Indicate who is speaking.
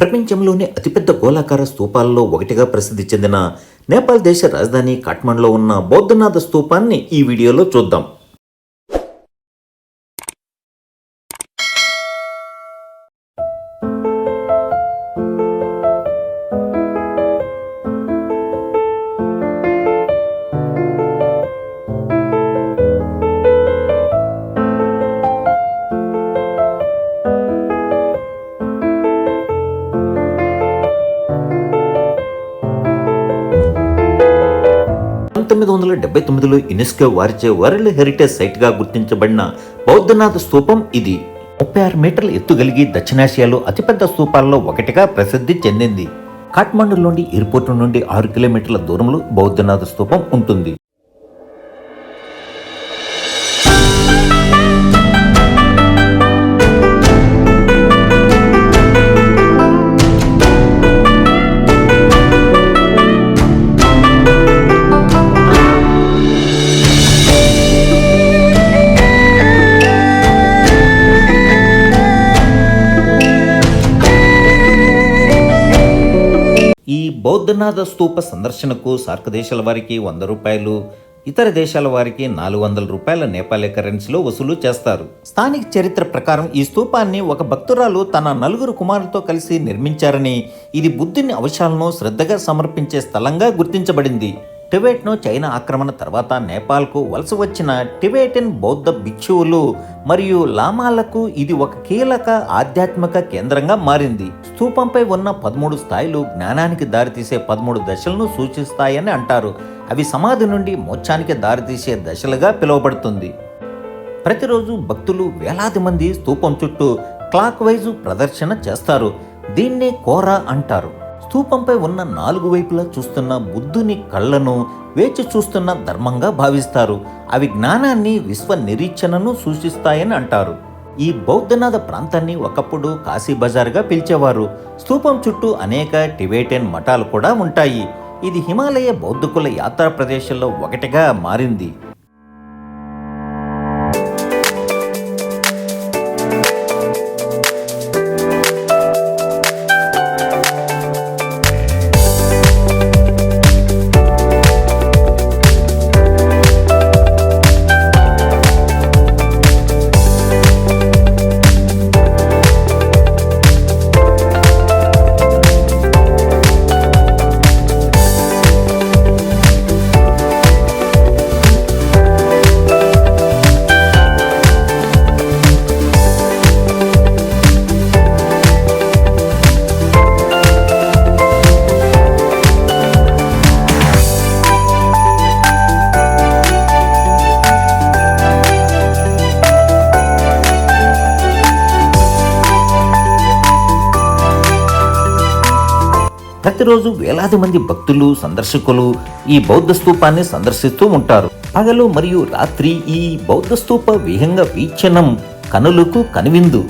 Speaker 1: ప్రపంచంలోని అతిపెద్ద గోళాకార స్తూపాల్లో ఒకటిగా ప్రసిద్ధి చెందిన నేపాల్ దేశ రాజధాని కాఠ్మండ్లో ఉన్న బౌద్ధనాథ స్తూపాన్ని ఈ వీడియోలో చూద్దాం. యునెస్కో వారిచే వరల్డ్ హెరిటేజ్ సైట్ గా గుర్తించబడిన బౌద్ధనాథ స్తూపం ఇది 36 మీటర్ల ఎత్తు కలిగి దక్షిణాసియాలో అతిపెద్ద స్తూపాల్లో ఒకటిగా ప్రసిద్ధి చెందింది. కాఠ్మండులోని ఎయిర్పోర్టు నుండి 6 కిలోమీటర్ల దూరంలో బౌద్ధనాథ స్తూపం ఉంటుంది. ఈ బౌద్ధనాథ స్తూప సందర్శనకు సార్క్ దేశాల వారికి 100 రూపాయలు, ఇతర దేశాల వారికి 400 రూపాయల నేపాలీ కరెన్సీలో వసూలు చేస్తారు. స్థానిక చరిత్ర ప్రకారం ఈ స్తూపాన్ని ఒక భక్తురాలు తన 4 కుమారులతో కలిసి నిర్మించారని, ఇది బుద్ధుని అవశేషాలను శ్రద్ధగా సమర్పించే స్థలంగా గుర్తించబడింది. టిబెట్ను చైనా ఆక్రమణ తర్వాత నేపాల్కు వలస వచ్చిన టిబెటన్ బౌద్ధ భిక్షువులు మరియు లామాలకు ఇది ఒక కీలక ఆధ్యాత్మిక కేంద్రంగా మారింది. స్తూపంపై ఉన్న 13 స్థాయిలు జ్ఞానానికి దారితీసే 13 దశలను సూచిస్తాయని అంటారు. అవి సమాధి నుండి మోక్షానికి దారితీసే దశలుగా పిలువబడుతుంది. ప్రతిరోజు భక్తులు వేలాది మంది స్తూపం చుట్టూ క్లాక్ వైజు ప్రదర్శన చేస్తారు. దీన్నే కోరా అంటారు. స్తూపంపై ఉన్న 4 వైపులా చూస్తున్న బుద్ధుని కళ్ళను వేచి చూస్తున్న ధర్మంగా భావిస్తారు. అవి జ్ఞానాన్ని, విశ్వ నిరీక్షణను సూచిస్తాయని అంటారు. ఈ బౌద్ధనాథ ప్రాంతాన్ని ఒకప్పుడు కాశీ బజార్గా పిలిచేవారు. స్తూపం చుట్టూ అనేక టిబెటన్ మఠాలు కూడా ఉంటాయి. ఇది హిమాలయ బౌద్ధకుల యాత్రా ప్రదేశాల్లో ఒకటిగా మారింది. ప్రతిరోజు వేలాది మంది భక్తులు, సందర్శకులు ఈ బౌద్ధ స్తూపాన్ని సందర్శిస్తూ ఉంటారు. పగలు మరియు రాత్రి ఈ బౌద్ధ స్తూప విహంగ వీక్షణం కనులకు కనువిందు.